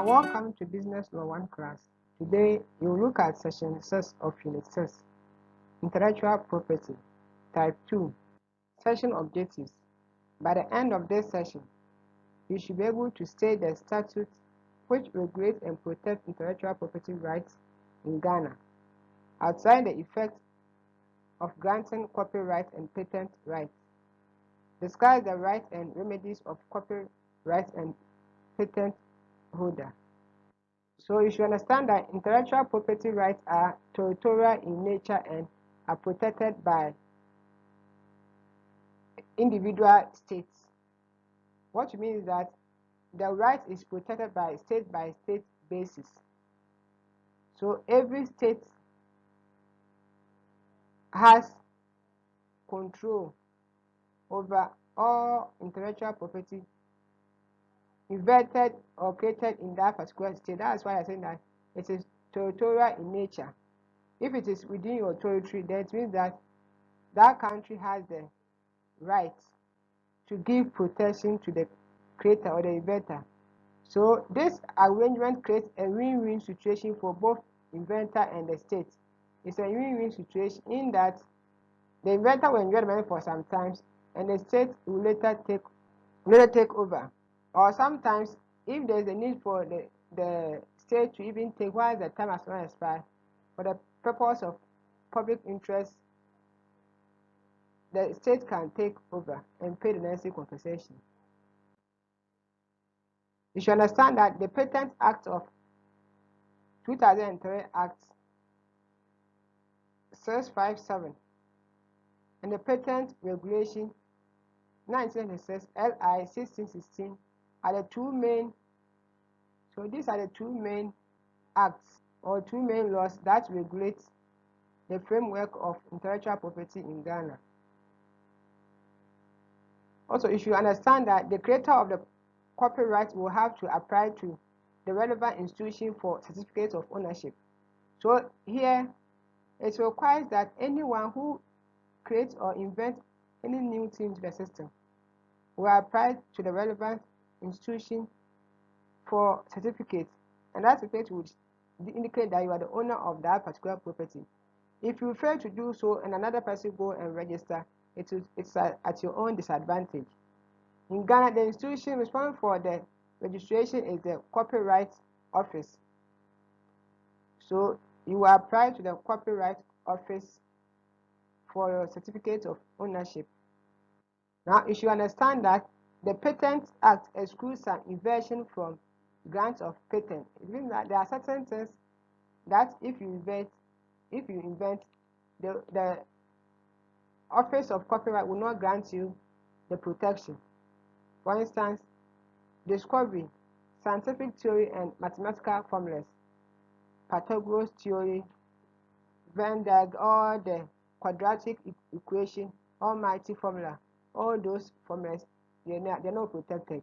welcome to Business Law 1 class. Today, you will look at Section 6 of Unit 6, Intellectual Property, Type 2, Session Objectives. By the end of this session, you should be able to state the statutes which regulate and protect intellectual property rights in Ghana, outside the effect of granting copyright and patent rights. Discuss the rights and remedies of copyright and patent holder. So you should understand that intellectual property rights are territorial in nature and are protected by individual states. What you mean is that the right is protected by state basis. So every state has control over all intellectual property invented or created in that particular state. That's why I say that it is territorial in nature. If it is within your territory, then it means that that country has the right to give protection to the creator or the inventor. So this arrangement creates a win-win situation for both inventor and the state. It's a win-win situation in that the inventor will enjoy the money for some time, and the state will later take over. Or sometimes, if there is a need for the state to even take while the time has not expired, for the purpose of public interest, the state can take over and pay the necessary compensation. You should understand that the Patent Act of 2003 Act 657 and the Patent Regulation 1996 LI 1616 are the two main. So these are the two main acts or two main laws that regulate the framework of intellectual property in Ghana. Also, you should understand that the creator of the copyright will have to apply to the relevant institution for certificate of ownership. So here, it requires that anyone who creates or invents any new thing to the system will apply to the relevant institution for certificate, and that certificate would indicate that you are the owner of that particular property. If you fail to do so and another person go and register, it's at your own disadvantage. In Ghana, the institution responsible for the registration is the Copyright Office. So you will apply to the Copyright Office for your certificate of ownership. Now, you should understand that the Patent Act excludes some invention from grants of patent. It means that there are certain things that if you invent, the Office of Copyright will not grant you the protection. For instance, discovery, scientific theory and mathematical formulas, Pythagoras theory, Venn diagram, all the quadratic equation, almighty formula, all those formulas, they're not protected.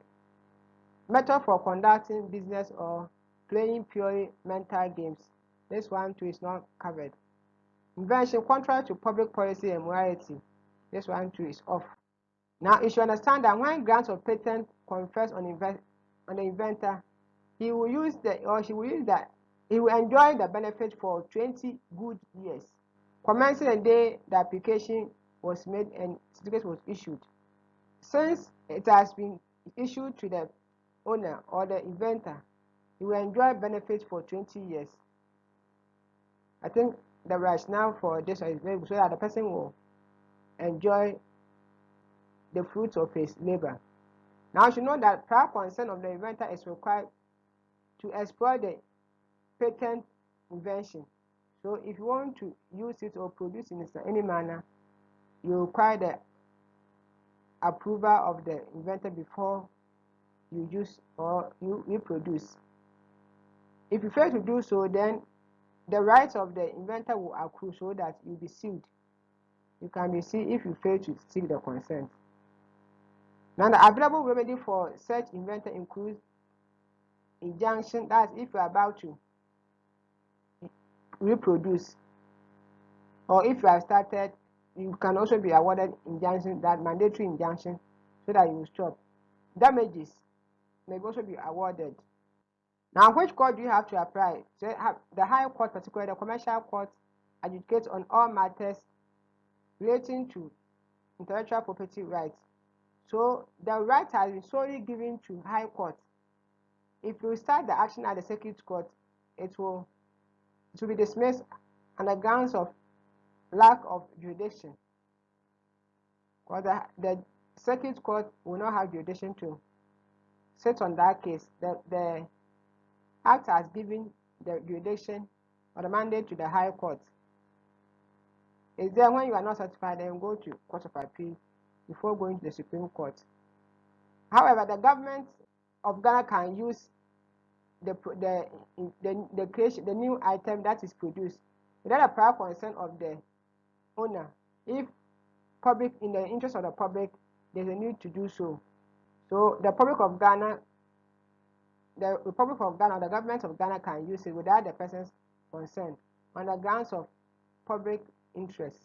Method for conducting business or playing purely mental games, this one too is not covered. Invention contrary to public policy and morality, this one too is off. Now you should understand that when grants of patent confers on the inventor, he will enjoy the benefit for 20 good years, commencing the day the application was made and certificate was issued. Since it has been issued to the owner or the inventor, he will enjoy benefits for 20 years. I think the rationale for this is very good, so that the person will enjoy the fruits of his labor. Now you should know that prior consent of the inventor is required to exploit the patent invention. So if you want to use it or produce in any manner, you require the approval of the inventor before you use or you reproduce. If you fail to do so, then the rights of the inventor will accrue so that you'll be sued. You can be sued if you fail to seek the consent. Now, the available remedy for such inventor includes injunction, that's if you are about to reproduce, or if you have started, you can also be awarded injunction, that mandatory injunction, so that you will stop. Damages may also be awarded. Now, which court do you have to apply? So the High Court, particularly the Commercial Court, adjudicates on all matters relating to intellectual property rights. So the right has been solely given to High Court. If you start the action at the Circuit Court, it will be dismissed on the grounds of lack of jurisdiction. Because the Circuit Court will not have jurisdiction to sit on that case. The Act has given the jurisdiction or the mandate to the High Court. It's there when you are not satisfied, then you go to Court of Appeal before going to the Supreme Court. However, the government of Ghana can use the creation, the new item that is produced without a prior consent of the owner. If public, in the interest of the public, there's a need to do so. So the Republic of Ghana, the government of Ghana can use it without the person's consent on the grounds of public interest.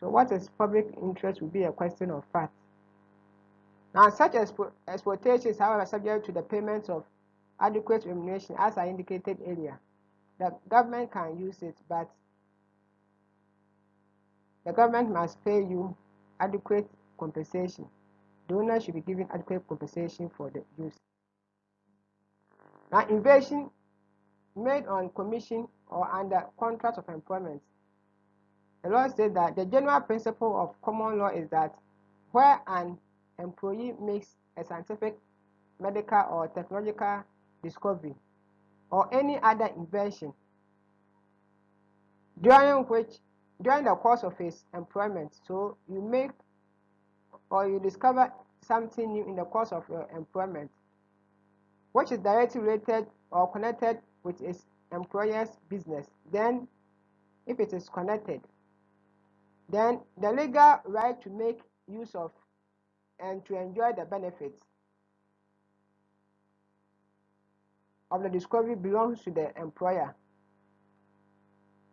So what is public interest will be a question of fact. Now, such exploitation is, however, subject to the payment of adequate remuneration, as I indicated earlier. The government can use it, but the government must pay you adequate compensation. The owner should be given adequate compensation for the use. Now, invasion made on commission or under contract of employment. The law says that the general principle of common law is that where an employee makes a scientific, medical, or technological discovery or any other invention during the course of his employment, so you make or you discover something new in the course of your employment, which is directly related or connected with his employer's business, then if it is connected, then the legal right to make use of and to enjoy the benefits of the discovery belongs to the employer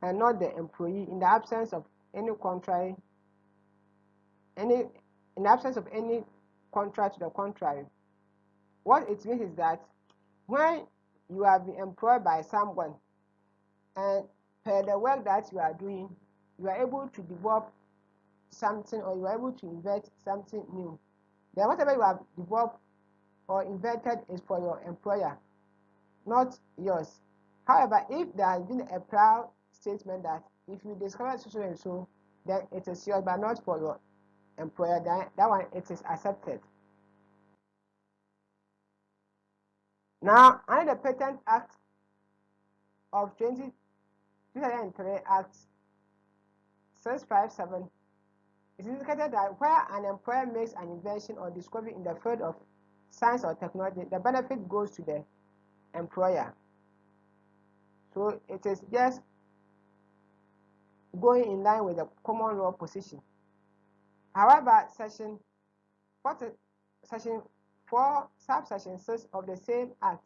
and not the employee, in the absence of any contract to the contrary. What it means is that when you have been employed by someone and per the work that you are doing, you are able to develop something or you are able to invent something new, then whatever you have developed or invented is for your employer, not yours. However, if there has been a prior statement that if you discover so and so, then it is yours, but not for your employer, then that one it is accepted. Now, under the Patent Act of 2003, Act 657, it is indicated that where an employer makes an invention or discovery in the field of science or technology, the benefit goes to the employer. So it is just going in line with the common law position. However, Section 4, subsection 6 of the same Act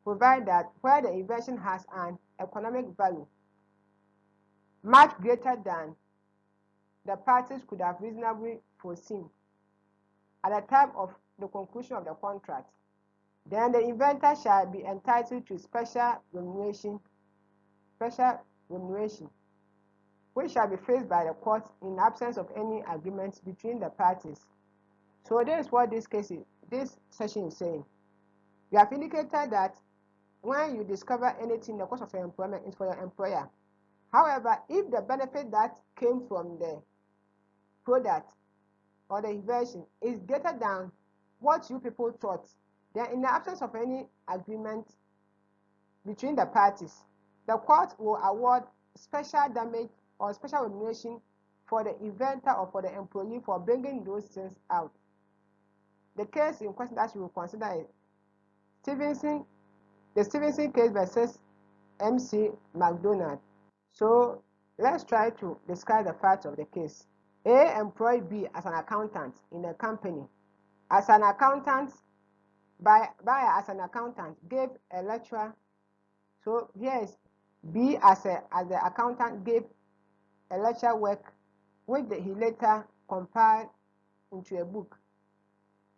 provide that where the invention has an economic value much greater than the parties could have reasonably foreseen at the time of the conclusion of the contract, then the inventor shall be entitled to special remuneration, which shall be fixed by the court in absence of any agreement between the parties. So this is what this section is saying. You have indicated that when you discover anything in the course of your employment, it's for your employer. However, if the benefit that came from the product or the invention is greater than what you people thought, then in the absence of any agreement between the parties, the court will award special damage or special remuneration for the inventor or for the employee for bringing those things out. The case in question that you will consider is the Stevenson case versus MC McDonald. So let's try to describe the facts of the case. A employed B as an accountant in a company. As an accountant, as an accountant gave a lecture. So here is B as the accountant gave a lecture work which he later compiled into a book.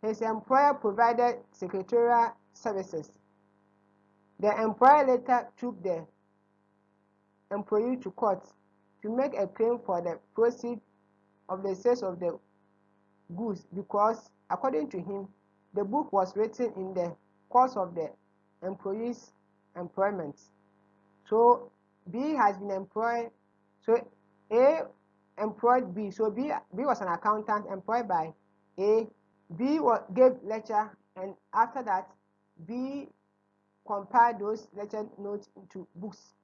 his employer provided secretarial services. The employer later took the employee to court to make a claim for the proceeds of the sales of the goods because, according to him, the book was written in the course of the employee's employment. So B has been employed. So A employed B. So B was an accountant employed by A. B gave lecture, and after that, B compiled those lecture notes into books,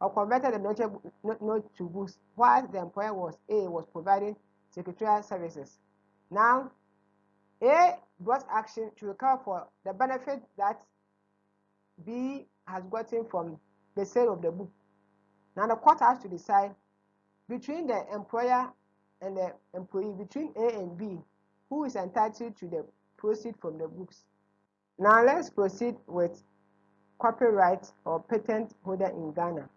or converted the lecture note to books, while the employer was providing secretarial services. Now, A brought action to recover for the benefit that B has gotten from the sale of the book. Now, the court has to decide between the employer and the employee, between A and B, who is entitled to the proceeds from the books. Now, let's proceed with copyright or patent holder in Ghana,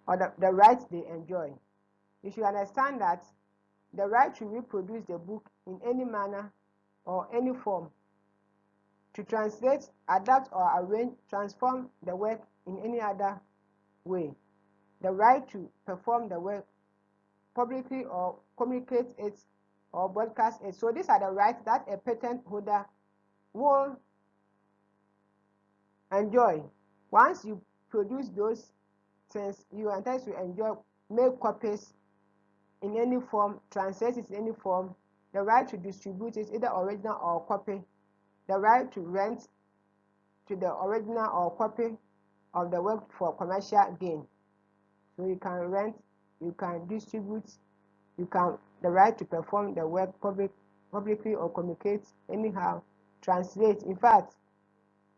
or the rights they enjoy. You should understand that the right to reproduce the book in any manner or any form, to translate, adapt, or arrange, transform the work in any other way, the right to perform the work publicly or communicate it or broadcast it. So these are the rights that a patent holder will enjoy. Once you produce those things, you are entitled to enjoy, make copies in any form, translate it in any form, the right to distribute it, either original or copy, the right to rent to the original or copy of the work for commercial gain. So you can rent, you can distribute, the right to perform the work publicly or communicate anyhow, translate. In fact,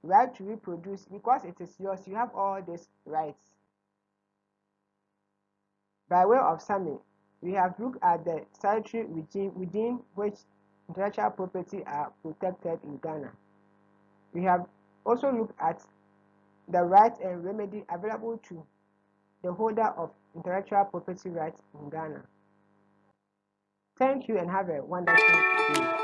right to reproduce, because it is yours, you have all these rights. By way of summary, we have looked at the statutory regime within which intellectual property are protected in Ghana. We have also looked at the rights and remedy available to the holder of intellectual property rights in Ghana. Thank you and have a wonderful day.